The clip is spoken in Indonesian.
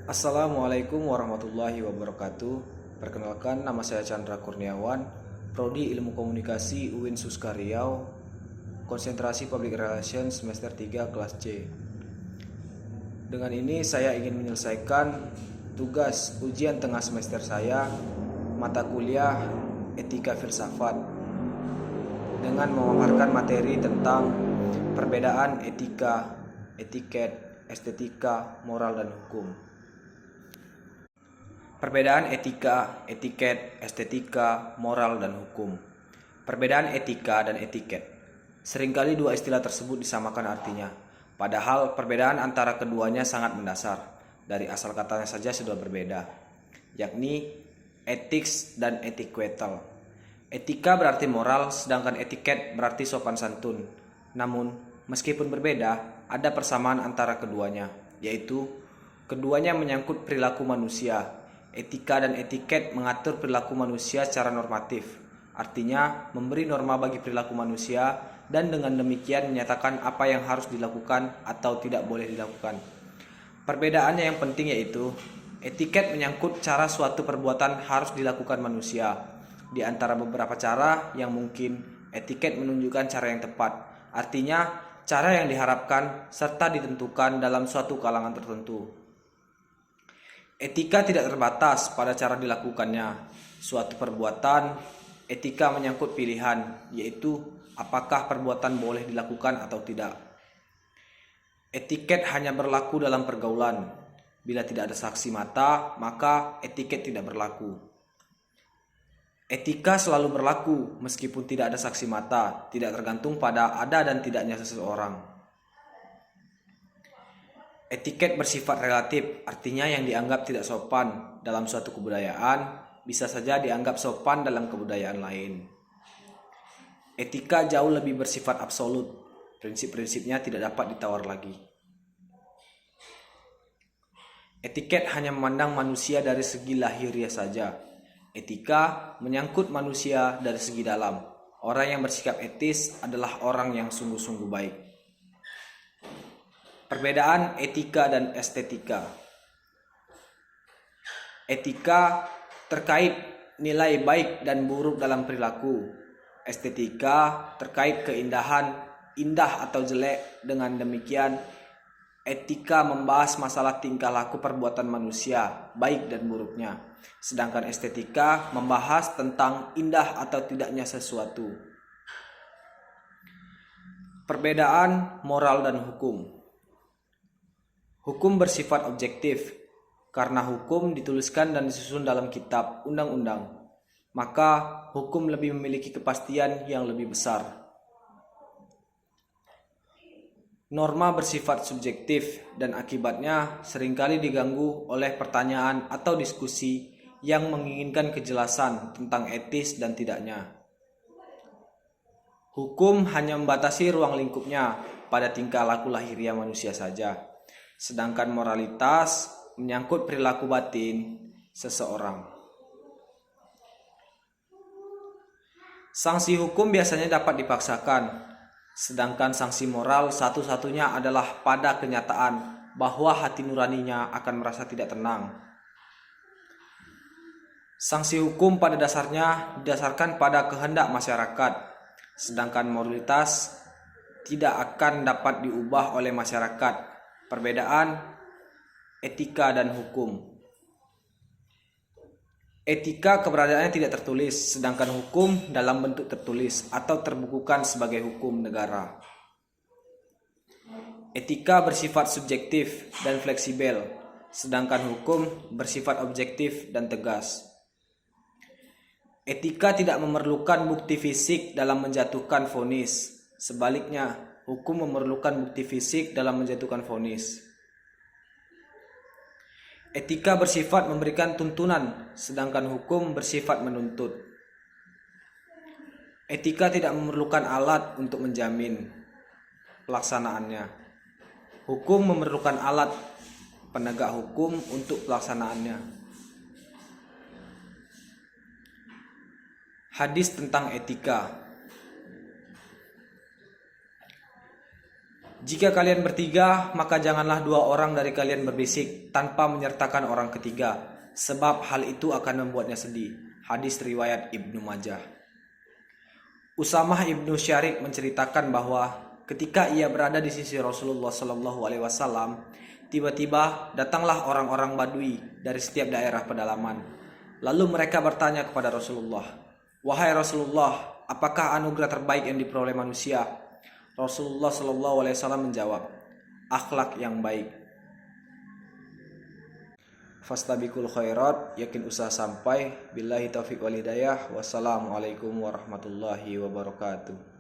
Assalamualaikum warahmatullahi wabarakatuh. Perkenalkan, nama saya Chandra Kurniawan, Prodi Ilmu Komunikasi UIN Suska Riau, konsentrasi Public Relations semester 3 kelas C. Dengan ini saya ingin menyelesaikan tugas ujian tengah semester saya, mata kuliah Etika Filsafat, dengan memaparkan materi tentang perbedaan etika, etiket, estetika, moral, dan hukum. Perbedaan etika, etiket, estetika, moral, dan hukum. Perbedaan etika dan etiket. Seringkali dua istilah tersebut disamakan artinya, padahal perbedaan antara keduanya sangat mendasar. Dari asal katanya saja sudah berbeda, yakni ethics dan etiquettal. Etika berarti moral, sedangkan etiket berarti sopan santun. Namun, meskipun berbeda, ada persamaan antara keduanya, yaitu keduanya menyangkut perilaku manusia. Etika dan etiket mengatur perilaku manusia secara normatif, artinya memberi norma bagi perilaku manusia dan dengan demikian menyatakan apa yang harus dilakukan atau tidak boleh dilakukan. Perbedaannya yang penting yaitu etiket menyangkut cara suatu perbuatan harus dilakukan manusia. Di antara beberapa cara yang mungkin, etiket menunjukkan cara yang tepat, artinya cara yang diharapkan serta ditentukan dalam suatu kalangan tertentu. Etika tidak terbatas pada cara dilakukannya suatu perbuatan. Etika menyangkut pilihan, yaitu apakah perbuatan boleh dilakukan atau tidak. Etiket hanya berlaku dalam pergaulan. Bila tidak ada saksi mata, maka etiket tidak berlaku. Etika selalu berlaku meskipun tidak ada saksi mata, tidak tergantung pada ada dan tidaknya seseorang. Etiket bersifat relatif, artinya yang dianggap tidak sopan dalam suatu kebudayaan bisa saja dianggap sopan dalam kebudayaan lain. Etika jauh lebih bersifat absolut, prinsip-prinsipnya tidak dapat ditawar lagi. Etiket hanya memandang manusia dari segi lahiriah saja. Etika menyangkut manusia dari segi dalam. Orang yang bersikap etis adalah orang yang sungguh-sungguh baik. Perbedaan etika dan estetika. Etika terkait nilai baik dan buruk dalam perilaku. Estetika terkait keindahan, indah atau jelek. Dengan demikian, etika membahas masalah tingkah laku perbuatan manusia, baik dan buruknya. Sedangkan estetika membahas tentang indah atau tidaknya sesuatu. Perbedaan moral dan hukum. Hukum bersifat objektif, karena hukum dituliskan dan disusun dalam kitab, undang-undang. Maka hukum lebih memiliki kepastian yang lebih besar. Norma bersifat subjektif dan akibatnya seringkali diganggu oleh pertanyaan atau diskusi yang menginginkan kejelasan tentang etis dan tidaknya. Hukum hanya membatasi ruang lingkupnya pada tingkah laku lahiriah manusia saja. Sedangkan moralitas menyangkut perilaku batin seseorang. Sanksi hukum biasanya dapat dipaksakan, sedangkan sanksi moral satu-satunya adalah pada kenyataan bahwa hati nuraninya akan merasa tidak tenang. Sanksi hukum pada dasarnya didasarkan pada kehendak masyarakat, sedangkan moralitas tidak akan dapat diubah oleh masyarakat. Perbedaan etika dan hukum. Etika keberadaannya tidak tertulis, sedangkan hukum dalam bentuk tertulis atau terbukukan sebagai hukum negara. Etika bersifat subjektif dan fleksibel, sedangkan hukum bersifat objektif dan tegas. Etika tidak memerlukan bukti fisik dalam menjatuhkan vonis. Sebaliknya, hukum memerlukan bukti fisik dalam menjatuhkan vonis. Etika bersifat memberikan tuntunan, sedangkan hukum bersifat menuntut. Etika tidak memerlukan alat untuk menjamin pelaksanaannya. Hukum memerlukan alat penegak hukum untuk pelaksanaannya. Hadis tentang etika. Jika kalian bertiga, maka janganlah 2 orang dari kalian berbisik tanpa menyertakan orang ketiga, sebab hal itu akan membuatnya sedih. Hadis riwayat Ibnu Majah. Usamah ibnu Syarik menceritakan bahwa ketika ia berada di sisi Rasulullah SAW, tiba-tiba datanglah orang-orang Badui dari setiap daerah pedalaman. Lalu mereka bertanya kepada Rasulullah, "Wahai Rasulullah, apakah anugerah terbaik yang diperoleh manusia?" Rasulullah SAW menjawab, "Akhlak yang baik." Fastabiqul khairat, yakin usaha sampai. Billahi taufiq wal hidayah. Wassalamualaikum warahmatullahi wabarakatuh.